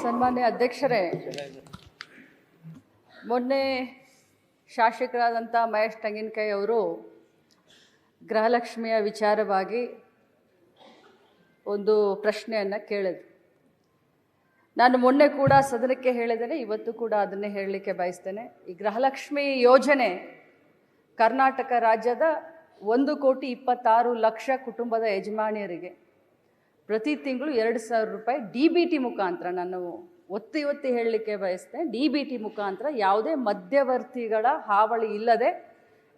ಸನ್ಮಾನ್ಯ ಅಧ್ಯಕ್ಷರೇ, ಮೊನ್ನೆ ಶಾಸಕರಾದಂಥ ಮಹೇಶ್ ತೆಂಗಿನಕಾಯಿ ಅವರು ಗೃಹಲಕ್ಷ್ಮಿಯ ವಿಚಾರವಾಗಿ ಒಂದು ಪ್ರಶ್ನೆಯನ್ನು ಕೇಳಿದ್ರು. ನಾನು ಮೊನ್ನೆ ಕೂಡ ಸದನಕ್ಕೆ ಹೇಳಿದ್ದೇನೆ, ಇವತ್ತು ಕೂಡ ಅದನ್ನೇ ಹೇಳಲಿಕ್ಕೆ ಬಯಸ್ತೇನೆ. ಈ ಗೃಹಲಕ್ಷ್ಮಿ ಯೋಜನೆ ಕರ್ನಾಟಕ ರಾಜ್ಯದ 1,26,00,000 ಕುಟುಂಬದ ಯಜಮಾನಿಯರಿಗೆ ಪ್ರತಿ ತಿಂಗಳು 2,000 ರೂಪಾಯಿ DBT ಮುಖಾಂತರ, ನಾನು ಒತ್ತಿ ಹೇಳಲಿಕ್ಕೆ ಬಯಸ್ತೇನೆ, DBT ಮುಖಾಂತರ ಯಾವುದೇ ಮಧ್ಯವರ್ತಿಗಳ ಹಾವಳಿ ಇಲ್ಲದೆ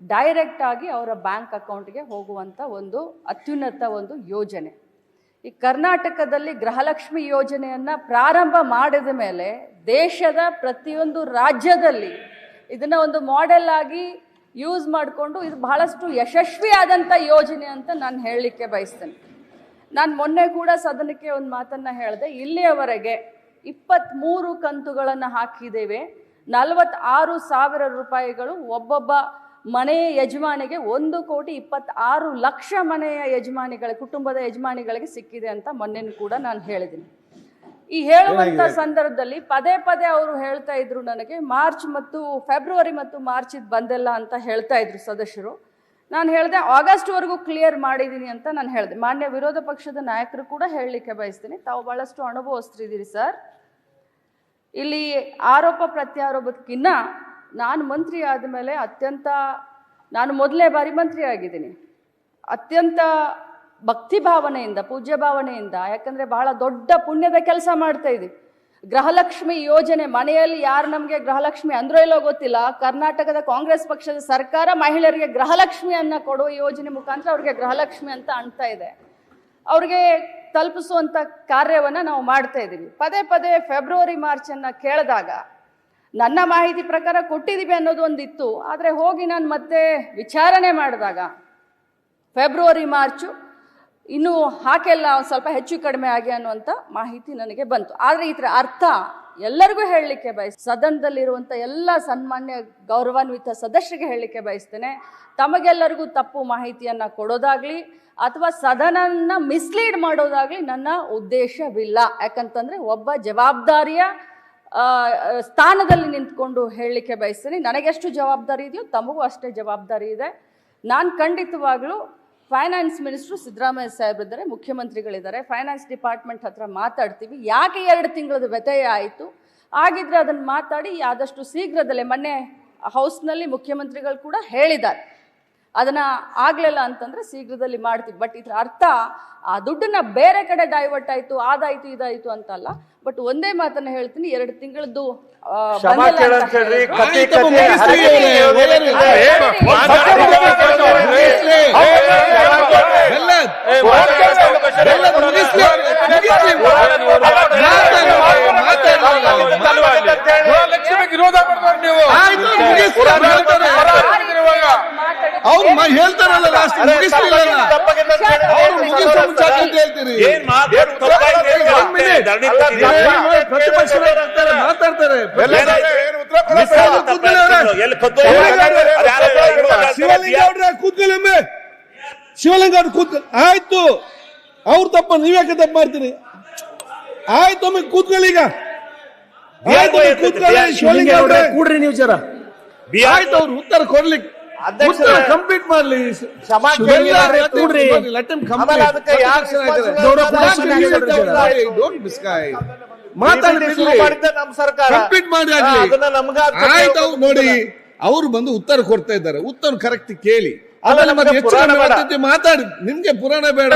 ಡೈರೆಕ್ಟಾಗಿ ಅವರ ಬ್ಯಾಂಕ್ ಅಕೌಂಟ್ಗೆ ಹೋಗುವಂಥ ಒಂದು ಅತ್ಯುನ್ನತ ಒಂದು ಯೋಜನೆ. ಈ ಕರ್ನಾಟಕದಲ್ಲಿ ಗೃಹಲಕ್ಷ್ಮಿ ಯೋಜನೆಯನ್ನು ಪ್ರಾರಂಭ ಮಾಡಿದ ಮೇಲೆ ದೇಶದ ಪ್ರತಿಯೊಂದು ರಾಜ್ಯದಲ್ಲಿ ಇದನ್ನು ಒಂದು ಮಾಡೆಲ್ ಆಗಿ ಯೂಸ್ ಮಾಡಿಕೊಂಡು ಇದು ಬಹಳಷ್ಟು ಯಶಸ್ವಿಯಾದಂಥ ಯೋಜನೆ ಅಂತ ನಾನು ಹೇಳಲಿಕ್ಕೆ ಬಯಸ್ತೇನೆ. ನಾನು ಮೊನ್ನೆ ಕೂಡ ಸದನಕ್ಕೆ ಒಂದು ಮಾತನ್ನು ಹೇಳಿದೆ. ಇಲ್ಲಿಯವರೆಗೆ 23 ಕಂತುಗಳನ್ನು ಹಾಕಿದ್ದೇವೆ. 46,000 ರೂಪಾಯಿಗಳು ಒಬ್ಬೊಬ್ಬ ಮನೆಯ ಯಜಮಾನಿಗೆ 1,26,00,000 ಮನೆಯ ಯಜಮಾನಿಗಳ ಕುಟುಂಬದ ಯಜಮಾನಿಗಳಿಗೆ ಸಿಕ್ಕಿದೆ ಅಂತ ಮೊನ್ನೆನೂ ಕೂಡ ನಾನು ಹೇಳಿದ್ದೀನಿ. ಈ ಹೇಳುವಂಥ ಸಂದರ್ಭದಲ್ಲಿ ಪದೇ ಅವರು ಹೇಳ್ತಾ ಇದ್ರು, ನನಗೆ ಫೆಬ್ರವರಿ ಮತ್ತು ಮಾರ್ಚ್ ಇದು ಬಂದಿಲ್ಲ ಅಂತ ಹೇಳ್ತಾ ಇದ್ರು ಸದಸ್ಯರು. ನಾನು ಹೇಳಿದೆ ಆಗಸ್ಟ್ವರೆಗೂ ಕ್ಲಿಯರ್ ಮಾಡಿದ್ದೀನಿ ಅಂತ ನಾನು ಹೇಳಿದೆ. ಮಾನ್ಯ ವಿರೋಧ ಪಕ್ಷದ ನಾಯಕರು ಕೂಡ ಹೇಳಲಿಕ್ಕೆ ಬಯಸ್ತೀನಿ, ತಾವು ಭಾಳಷ್ಟು ಅನುಭವಿಸ್ತಿದ್ದೀರಿ ಸರ್. ಇಲ್ಲಿ ಆರೋಪ ಪ್ರತ್ಯಾರೋಪಕ್ಕಿನ್ನ ನಾನು ಮಂತ್ರಿ ಆದಮೇಲೆ ನಾನು ಮೊದಲನೇ ಬಾರಿ ಮಂತ್ರಿ ಆಗಿದ್ದೀನಿ, ಅತ್ಯಂತ ಭಕ್ತಿ ಭಾವನೆಯಿಂದ, ಪೂಜ್ಯ ಭಾವನೆಯಿಂದ, ಯಾಕಂದರೆ ಬಹಳ ದೊಡ್ಡ ಪುಣ್ಯದ ಕೆಲಸ ಮಾಡ್ತಾ ಇದ್ದೀವಿ. ಗೃಹಲಕ್ಷ್ಮಿ ಯೋಜನೆ ಮನೆಯಲ್ಲಿ ಯಾರು ನಮಗೆ ಗೃಹಲಕ್ಷ್ಮಿ ಅಂದ್ರೋ ಇಲ್ಲೋ ಗೊತ್ತಿಲ್ಲ, ಕರ್ನಾಟಕದ ಕಾಂಗ್ರೆಸ್ ಪಕ್ಷದ ಸರ್ಕಾರ ಮಹಿಳೆಯರಿಗೆ ಗೃಹಲಕ್ಷ್ಮಿಯನ್ನು ಕೊಡುವ ಯೋಜನೆ ಮುಖಾಂತರ ಅವ್ರಿಗೆ ಗೃಹಲಕ್ಷ್ಮಿ ಅಂತ ಅನ್ತಾ ಇದೆ. ಅವ್ರಿಗೆ ತಲುಪಿಸುವಂಥ ಕಾರ್ಯವನ್ನು ನಾವು ಮಾಡ್ತಾ ಇದ್ದೀವಿ. ಪದೇ ಫೆಬ್ರವರಿ ಮಾರ್ಚನ್ನು ಕೇಳಿದಾಗ ನನ್ನ ಮಾಹಿತಿ ಪ್ರಕಾರ ಕೊಟ್ಟಿದ್ದೀವಿ ಅನ್ನೋದು ಒಂದಿತ್ತು. ಆದರೆ ಹೋಗಿ ನಾನು ಮತ್ತೆ ವಿಚಾರಣೆ ಮಾಡಿದಾಗ ಫೆಬ್ರವರಿ ಮಾರ್ಚು ಇನ್ನೂ ಹಾಕೆಲ್ಲ ಸ್ವಲ್ಪ ಹೆಚ್ಚು ಕಡಿಮೆ ಆಗಿ ಅನ್ನುವಂಥ ಮಾಹಿತಿ ನನಗೆ ಬಂತು. ಆದರೆ ಇದರ ಅರ್ಥ ಎಲ್ಲರಿಗೂ ಹೇಳಲಿಕ್ಕೆ ಸದನದಲ್ಲಿರುವಂಥ ಎಲ್ಲ ಸನ್ಮಾನ್ಯ ಗೌರವಾನ್ವಿತ ಸದಸ್ಯರಿಗೆ ಹೇಳಲಿಕ್ಕೆ ಬಯಸ್ತೇನೆ, ತಮಗೆಲ್ಲರಿಗೂ ತಪ್ಪು ಮಾಹಿತಿಯನ್ನು ಕೊಡೋದಾಗಲಿ ಅಥವಾ ಸದನನ ಮಿಸ್ಲೀಡ್ ಮಾಡೋದಾಗಲಿ ನನ್ನ ಉದ್ದೇಶವಿಲ್ಲ. ಯಾಕಂತಂದರೆ ಒಬ್ಬ ಜವಾಬ್ದಾರಿಯ ಸ್ಥಾನದಲ್ಲಿ ನಿಂತ್ಕೊಂಡು ಹೇಳಲಿಕ್ಕೆ ಬಯಸ್ತೇನೆ. ನನಗೆಷ್ಟು ಜವಾಬ್ದಾರಿ ಇದೆಯೋ ತಮಗೂ ಅಷ್ಟೇ ಜವಾಬ್ದಾರಿ ಇದೆ. ನಾನು ಖಂಡಿತವಾಗ್ಲೂ ಫೈನಾನ್ಸ್ ಮಿನಿಸ್ಟ್ರು ಸಿದ್ದರಾಮಯ್ಯ ಸಾಹೇಬ್ರಿದ್ದಾರೆ, ಮುಖ್ಯಮಂತ್ರಿಗಳಿದ್ದಾರೆ, ಫೈನಾನ್ಸ್ ಡಿಪಾರ್ಟ್ಮೆಂಟ್ ಹತ್ರ ಮಾತಾಡ್ತೀವಿ. ಯಾಕೆ 2 ತಿಂಗಳದ ವ್ಯತ್ಯಯ ಆಯಿತು, ಆಗಿದ್ರೆ ಅದನ್ನು ಮಾತಾಡಿ ಆದಷ್ಟು ಶೀಘ್ರದಲ್ಲೇ, ಮೊನ್ನೆ ಹೌಸ್ನಲ್ಲಿ ಮುಖ್ಯಮಂತ್ರಿಗಳು ಕೂಡ ಹೇಳಿದ್ದಾರೆ, ಅದನ್ನು ಆಗಲಿಲ್ಲ ಅಂತಂದರೆ ಶೀಘ್ರದಲ್ಲಿ ಮಾಡ್ತೀವಿ. ಬಟ್ ಇದರ ಅರ್ಥ ಆ ದುಡ್ಡನ್ನು ಬೇರೆ ಕಡೆ ಡೈವರ್ಟ್ ಆಯಿತು, ಅದಾಯಿತು ಇದಾಯಿತು ಅಂತಲ್ಲ. ಬಟ್ ಒಂದೇ ಮಾತನ್ನು ಹೇಳ್ತೀನಿ, 2 ತಿಂಗಳದ್ದು ಅವ್ರು ಹೇಳ್ತಾರಲ್ಲ ಮಾತಾಡ್ತಾರೆ. ಕೂತ್ಕೊಳ್ಳಿ ಶಿವಲಿಂಗ ಕೂತ್ ಆಯ್ತು, ಅವ್ರ ತಪ್ಪ ನೀವ್ಯಾಕೆ ತಪ್ಪು ಮಾಡ್ತೀರಿ? ಆಯ್ತು ಒಮ್ಮೆ ಕೂತ್ಕೊಳ್ಳಿ, ಈಗ ಕೂತ್ಕೊಳ್ಳಿ ಶಿವಲಿಂಗ ಅವ್ರೆ, ಕೂಡ್ರಿ ನೀವು ಜರ. ಆಯ್ತು ಅವ್ರು ಉತ್ತರ ಕೊಡ್ಲಿಕ್ಕೆ ಕಂಪ್ಲೀಟ್ ಮಾಡ್ಲಿ. ನೋಡಿ, ಅವರು ಬಂದು ಉತ್ತರ ಕೊಡ್ತಾ ಇದ್ದಾರೆ, ಉತ್ತರ ಕರೆಕ್ಟ್ ಕೇಳಿ, ಮಾತಾಡಿ. ನಿಮ್ಗೆ ಪುರಾಣ ಬೇಡ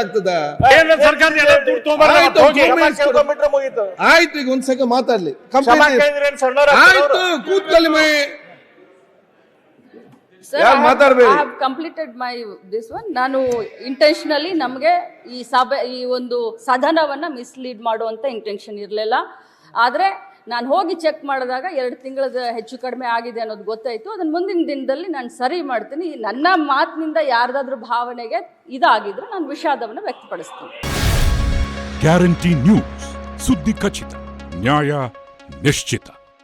ಆಗ್ತದ? ಆಯ್ತು, ಈಗ ಒಂದ್ ಸೆಕೆಂಡ್ ಮಾತಾಡ್ಲಿ. ಆಯ್ತು ಕೂತ್ಕೊಳ್ಳಿ ಮೈ. Sir, I have completed this one. ನಾನು ಇಂಟೆನ್ಷನಲಿ ನಮಗೆ ಈ ಒಂದು ಸದನವನ್ನು ಮಿಸ್ಲೀಡ್ ಮಾಡುವಂಥ ಇಂಟೆನ್ಷನ್ ಇರಲಿಲ್ಲ. ಆದರೆ ನಾನು ಹೋಗಿ ಚೆಕ್ ಮಾಡಿದಾಗ 2 ತಿಂಗಳದ ಹೆಚ್ಚು ಕಡಿಮೆ ಆಗಿದೆ ಅನ್ನೋದು ಗೊತ್ತಾಯಿತು. ಅದನ್ನು ಮುಂದಿನ ದಿನದಲ್ಲಿ ನಾನು ಸರಿ ಮಾಡ್ತೀನಿ. ನನ್ನ ಮಾತಿನಿಂದ ಯಾರ್ದಾದ್ರೂ ಭಾವನೆಗೆ ಇದಾಗಿದ್ರೆ ನಾನು ವಿಷಾದವನ್ನು ವ್ಯಕ್ತಪಡಿಸ್ತೀನಿ. ಗ್ಯಾರಂಟಿ ನ್ಯೂಸ್, ಸುದ್ದಿ ಖಚಿತ, ನ್ಯಾಯ ನಿಶ್ಚಿತ.